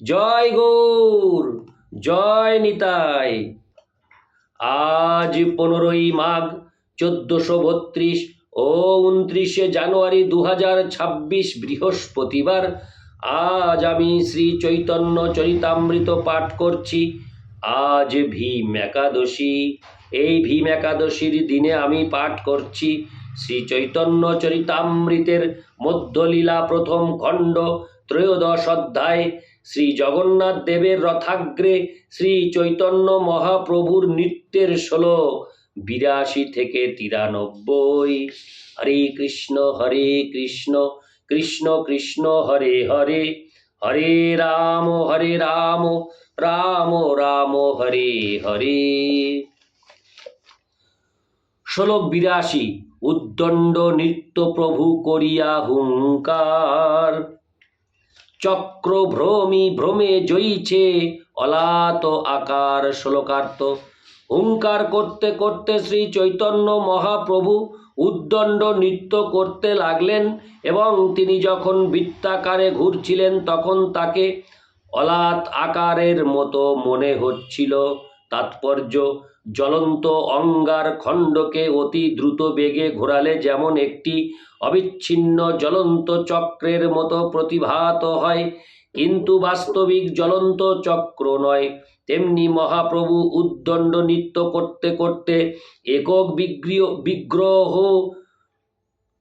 জয় গৌর, জয় নিতাই। আজ 15ই মাঘ 1432 ও 29শে জানুয়ারি 2026 বৃহস্পতিবার। আজ আমি শ্রী চৈতন্য চরিতামৃত পাঠ করছি। আজ ভীম একাদশী। এই ভীম একাদশীর দিনে আমি পাঠ করছি শ্রী চৈতন্য চরিতামৃতের মধ্যলীলা প্রথম খণ্ড, ত্রয়োদশ অধ্যায়। শ্রী জগন্নাথ দেবের রথাগ্রে শ্রী চৈতন্য মহাপ্রভুর নৃত্যের শ্লোক 82 থেকে 93। হরে কৃষ্ণ কৃষ্ণ কৃষ্ণ হরে হরে, হরে রাম রাম রাম হরে হরে। শ্লোক 82। উদ্দণ্ড নৃত্য প্রভু করিয়া হুঙ্কার, চক্র ভ্রমে জয়ীছে অলাত আকার। শ্লোকার্থ। হুঙ্কার করতে করতে শ্রী চৈতন্য মহাপ্রভু উদ্দণ্ড নৃত্য করতে লাগলেন এবং তিনি যখন বৃত্তাকারে ঘুরছিলেন তখন তাকে অলাত আকারের মতো মনে হচ্ছিল। তাৎপর্য: জ্বলন্ত অঙ্গার খণ্ডকে অতি দ্রুত বেগে ঘোরালে যেমন একটি অবিচ্ছিন্ন জ্বলন্ত চক্রের মতো প্রতিভাত হয়, কিন্তু বাস্তবিক জ্বলন্ত চক্র নয়, তেমনি মহাপ্রভু উদ্দণ্ড নৃত্য করতে করতে একক বিগ্রহ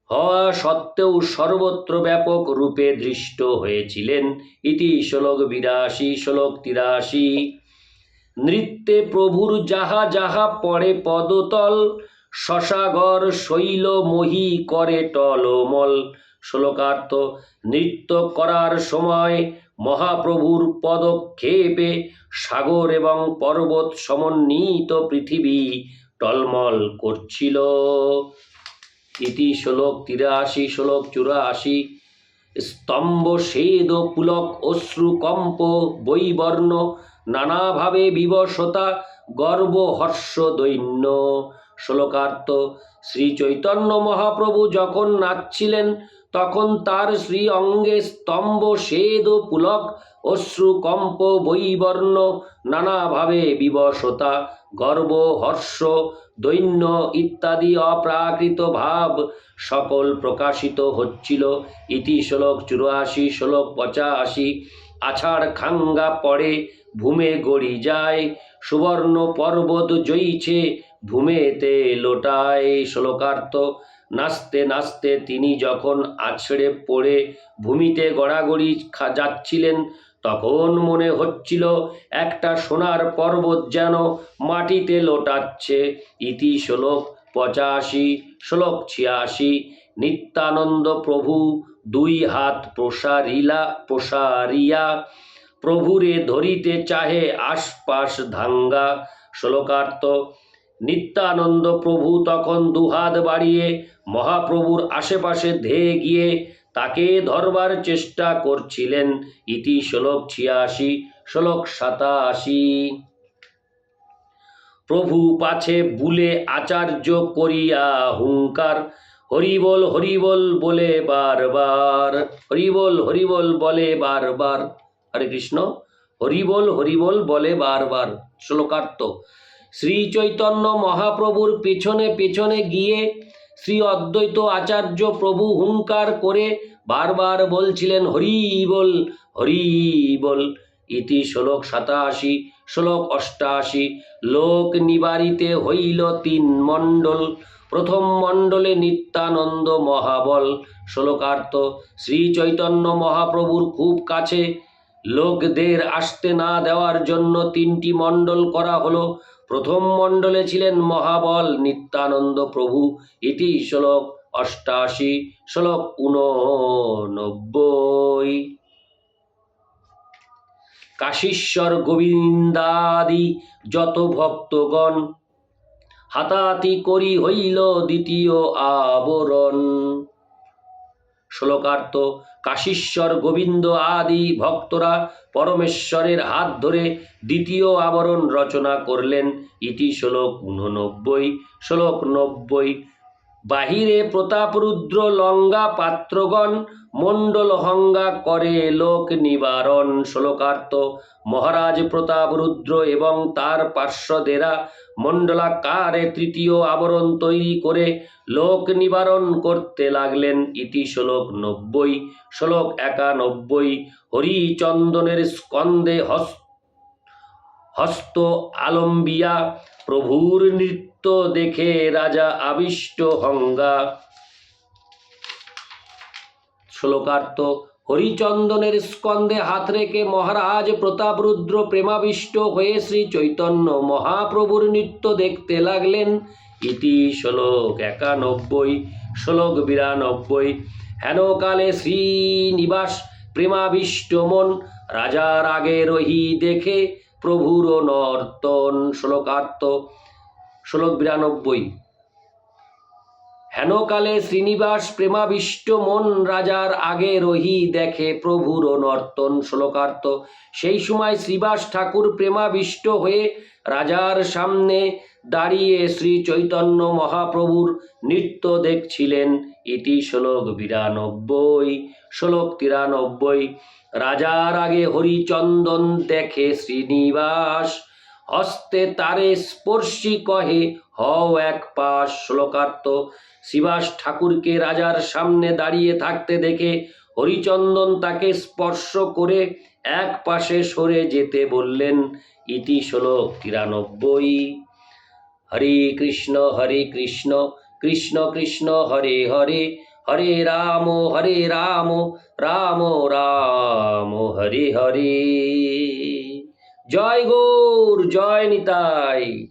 হওয়া সত্ত্বেও সর্বত্র ব্যাপক রূপে দৃষ্ট হয়েছিলেন। ইতি শ্লোক 82। শ্লোক 83। নৃত্যে প্রভুর যাহা যাহা পড়ে পদতল, শশাগর শৈল মহি করে টলমল। শ্লোকার্থ। নৃত্য করার সময় মহাপ্রভুর পদক্ষেপে সাগর এবং পর্বত সমন্বিত পৃথিবী টলমল করছিল। ইতি শ্লোক 83। শ্লোক 84। স্তম্ভ সেদ পুলক অশ্রু কম্প বৈবর্ণ, নানাভাবে বিবশতা গর্ব হর্ষ দৈন্য। শ্লোকার্থ। শ্রী চৈতন্য মহাপ্রভু যখন নাচছিলেন তখন তার শ্রী অঙ্গে স্তম্ভ সেদ পুলক অশ্রু কম্প বৈবর্ণ, নানাভাবে বিবশতা গর্ব হর্ষ দৈন্য ইত্যাদি অপ্রাকৃত ভাব সকল প্রকাশিত হচ্ছিল। ইতি শ্লোক 84। শ্লোক 85। আছাড় খাঙ্গা পড়ে ভূমে গড়ি যায়, সুবর্ণ পর্বত জয়ীছে ভূমেতে লোটায়। শ্লোকার্থ। নাচতে নাচতে তিনি যখন আছড়ে পড়ে ভূমিতে গড়াগড়ি যাচ্ছিলেন তখন মনে হচ্ছিল একটা সোনার পর্বত যেন মাটিতে লোটাচ্ছে। ইতি শ্লোক 85। শ্লোক 86। নিত্যানন্দ প্রভু দুই হাত প্রসারিয়া প্রভুরে ধরিতে চাহে আশপাশ ধাঙ্গা। শ্লোকার্থ। নিত্যানন্দ প্রভু তখন দুহাত বাড়িয়ে মহাপ্রভুর আশেপাশে ধেয়ে গিয়ে তাকে ধরবার চেষ্টা করছিলেন। ইতি শ্লোক 86। শ্লোক 87। প্রভু পাছে বুলে আচার্য করিয়া হুঙ্কার, হরিবল হরিবল বলে বারবার। হরিবল বলে বারবার। হরে কৃষ্ণ। হরিবল বলে বারবার। শ্লোকার্থ। শ্রী চৈতন্য মহাপ্রভুর পেছনে পেছনে গিয়ে শ্রী অদ্বৈত আচার্য প্রভু হুঙ্কার করে বারবার বলছিলেন হরিবল হরিবল। ইতি শ্লোক 87। শ্লোক 88। লোক নিবারিতে হইল 3 মণ্ডল, প্রথম মণ্ডলে নিত্যানন্দ মহাবল। শ্লোকার্থ। শ্রী চৈতন্য মহাপ্রভুর খুব কাছে লোকদের আসতে না দেওয়ার জন্য 3টি মণ্ডল করা হলো। প্রথম মণ্ডলে ছিলেন মহাবল নিত্যানন্দ প্রভু। ইতি শ্লোক 88। শ্লোক 89। কাশীশ্বর গোবিন্দাদি যত ভক্তগণ, হাতাহাতি করি হইল দ্বিতীয় আবরণ। শ্লোকার্থ। কাশীশ্বর গোবিন্দ আদি ভক্তরা পরমেশ্বরের হাত ধরে দ্বিতীয় আবরণ রচনা করলেন। ইতি শ্লোক 89। শ্লোক 90। বাহিরে প্রতাপরুদ্র লঙ্গা পাত্রগণ মণ্ডল হঙ্গা করে লোক নিবারণ। শ্লোকার্থ মহারাজ প্রতাপ রুদ্র এবং তার পার্শ্বদেরা মণ্ডলাকারে তৃতীয় আবরণ তৈরি করে লোক নিবারণ করতে লাগলেন। ইতি শ্লোক 90। শ্লোক 91। হরিচন্দনের স্কন্ধে হস্ত আলম্বিয়া প্রভুর নৃত্য দেখে রাজা আবিষ্ট হঙ্গা। শ্লোকার্থ হরিচন্দনের স্কন্ধে হাত রেখে মহারাজ প্রতাপরুদ্র প্রেমাবিষ্ট হয়ে শ্রী চৈতন্য মহাপ্রভুর নৃত্য দেখতে লাগলেন। ইতি শ্লোক 91। শ্লোক 92। হেনকালে শ্রীনিবাস প্রেমাবিষ্ট মন রাজার আগে রহি দেখে প্রভুর নর্তন। শ্লোকার্থ শ্লোক 92। হেনকালে শ্রীনিবাস প্রেমাবিষ্ট মন রাজার আগে রহি দেখে প্রভুর নর্তন। শ্লোকার্থ সেই সময় শ্রীবাস ঠাকুর প্রেমাবিষ্ট হয়ে রাজার সামনে দাঁড়িয়ে শ্রী চৈতন্য মহাপ্রভুর নৃত্য দেখছিলেন। ইতি শ্লোক 92। শ্লোক 93। রাজার আগে হরিচন্দন দেখে শ্রীনিবাস হস্তে তারে স্পর্শী কহে হও এক পাশ। শ্লোকার্থ শ্রীবাস ঠাকুরকে রাজার সামনে দাঁড়িয়ে থাকতে দেখে হরিচন্দন তাকে স্পর্শ করে এক পাশে সরে যেতে বললেন। ইতি শ্লোক 93। হরে কৃষ্ণ কৃষ্ণ কৃষ্ণ হরে হরে হরে রাম রাম রাম হরে হরে। জয় গৌর, জয় নিতাই।